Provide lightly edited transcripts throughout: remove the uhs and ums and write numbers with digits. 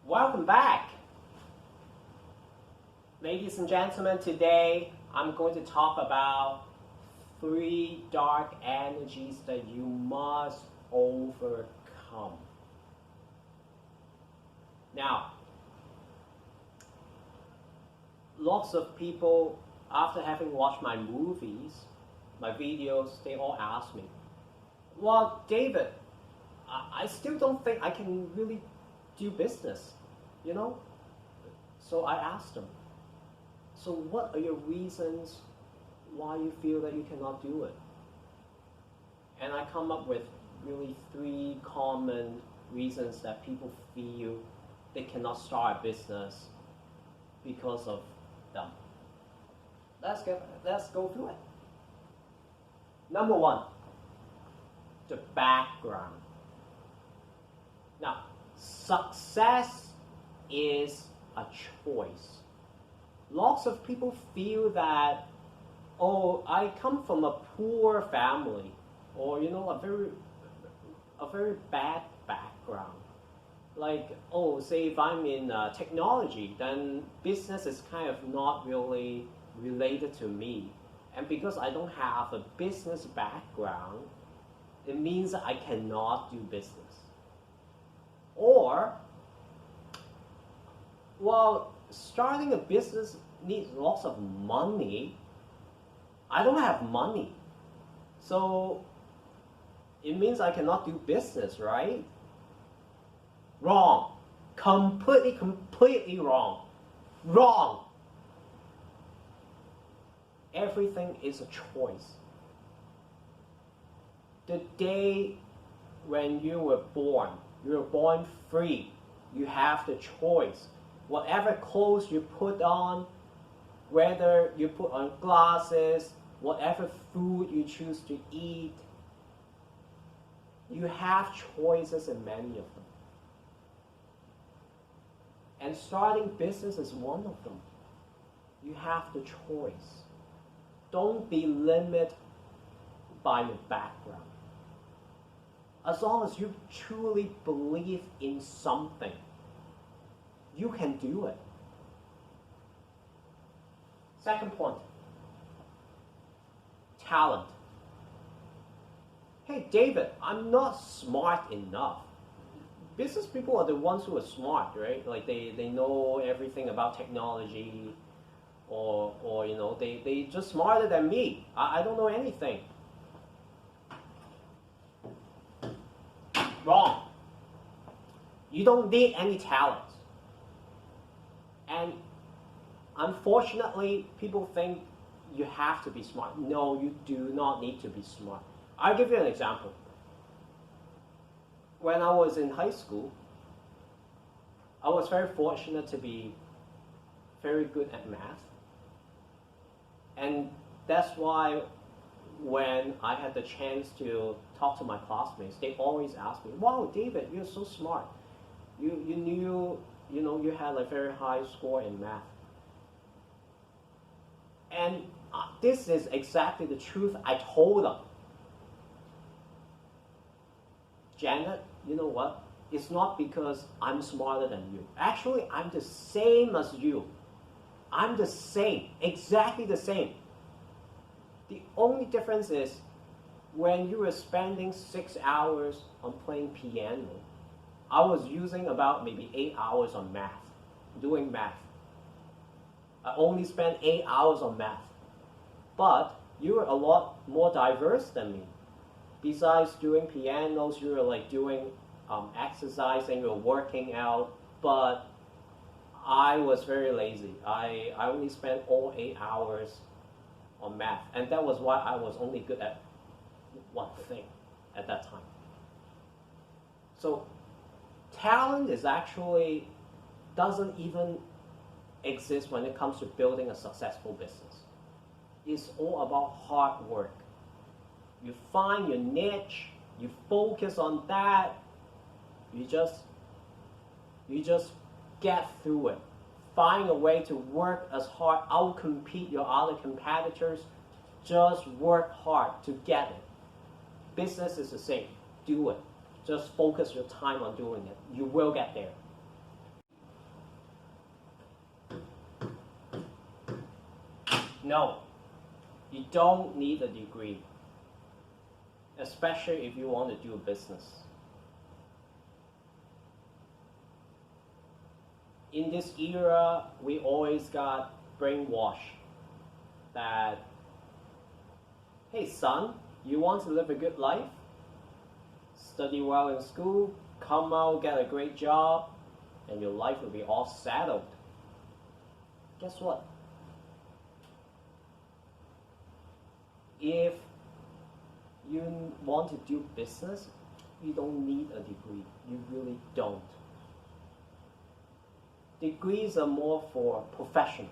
Welcome back. Ladies and gentlemen, today I'm going to talk about 3 dark energies that you must overcome. Now, lots of people, after having watched my movies, my videos, they all ask me, well, David, I still don't think I can really do business, you know? So I asked them, so what are your reasons why you feel that you cannot do it? And I come up with really 3 common reasons that people feel they cannot start a business because of them. Let's go through it. Number 1, the background. Now, success is a choice. Lots of people feel that, oh, I come from a poor family, or a very bad background. Like, oh, say if I'm in technology, then business is kind of not really related to me. And because I don't have a business background, it means that I cannot do business. Or, well, starting a business needs lots of money. I don't have money. So, it means I cannot do business, right? Wrong. Completely wrong. Wrong. Everything is a choice. The day when you were born free. You have the choice. Whatever clothes you put on, whether you put on glasses, whatever food you choose to eat, you have choices in many of them. And starting business is one of them. You have the choice. Don't be limited by your background. As long as you truly believe in something, you can do it. Second point, talent. Hey, David, I'm not smart enough. Business people are the ones who are smart, right? Like they know everything about technology, or they just smarter than me. I don't know anything. Wrong. You don't need any talent. And unfortunately, people think you have to be smart. No, you do not need to be smart. I'll give you an example. When I was in high school, I was very fortunate to be very good at math. And that's why when I had the chance to talk to my classmates, they always ask me, wow, David, you're so smart. You knew, you had a very high score in math. And this is exactly the truth I told them. Janet, you know what? It's not because I'm smarter than you. Actually, I'm the same as you. I'm the same, exactly the same. The only difference is when you were spending 6 hours on playing piano, I was using about maybe 8 hours on math, doing math. I only spent 8 hours on math. But you were a lot more diverse than me. Besides doing pianos, you were like doing exercising, you were working out, but I was very lazy. I only spent all 8 hours on math, and that was why I was only good at one thing at that time. So talent is actually doesn't even exist when it comes to building a successful business. It's all about hard work. You find your niche, you focus on that, you just get through it. Find a way to work as hard, outcompete your other competitors. Just work hard to get it. Business is the same. Do it. Just focus your time on doing it. You will get there. No, you don't need a degree, especially if you want to do business. In this era, we always got brainwashed that, hey son, you want to live a good life? Study well in school, come out, get a great job, and your life will be all settled. Guess what? If you want to do business, you don't need a degree. You really don't. Degrees are more for professionals,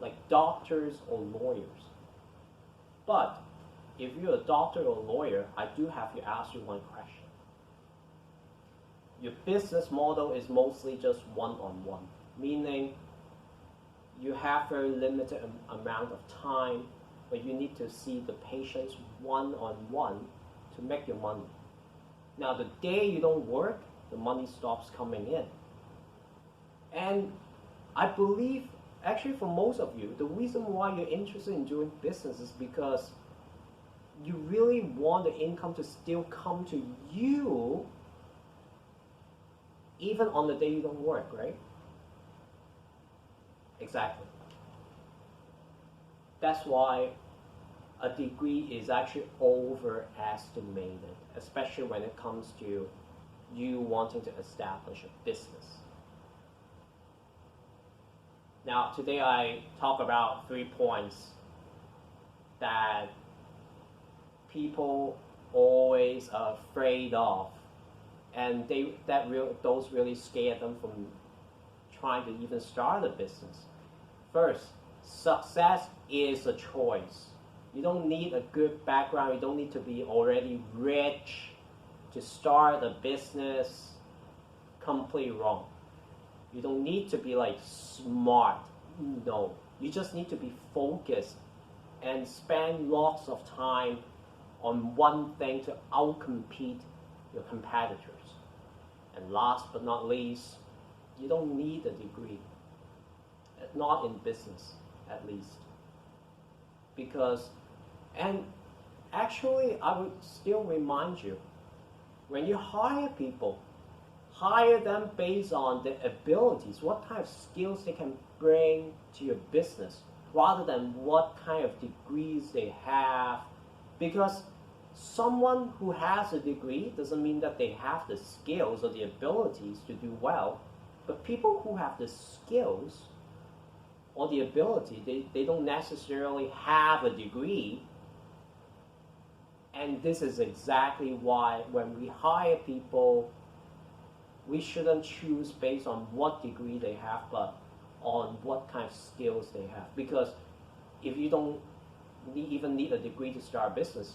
like doctors or lawyers. But if you're a doctor or lawyer, I do have to ask you one question. Your business model is mostly just one-on-one, meaning you have very limited amount of time, but you need to see the patients one-on-one to make your money. Now, the day you don't work, the money stops coming in. And I believe, actually for most of you, the reason why you're interested in doing business is because you really want the income to still come to you even on the day you don't work, right? Exactly. That's why a degree is actually overestimated, especially when it comes to you wanting to establish a business. Now, today I talk about 3 points that people always are afraid of, and those really scare them from trying to even start a business. First, success is a choice. You don't need a good background. You don't need to be already rich to start a business. Completely wrong. You don't need to be like smart. No. You just need to be focused and spend lots of time on one thing to outcompete your competitors. And last but not least, you don't need a degree. Not in business, at least. Because, and actually, I would still remind you, when you hire people, hire them based on their abilities, what kind of skills they can bring to your business, rather than what kind of degrees they have. Because someone who has a degree doesn't mean that they have the skills or the abilities to do well. But people who have the skills or the ability, they don't necessarily have a degree. And this is exactly why when we hire people, we shouldn't choose based on what degree they have, but on what kind of skills they have. Because if you don't even need a degree to start a business,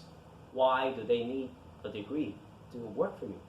why do they need a degree to work for you?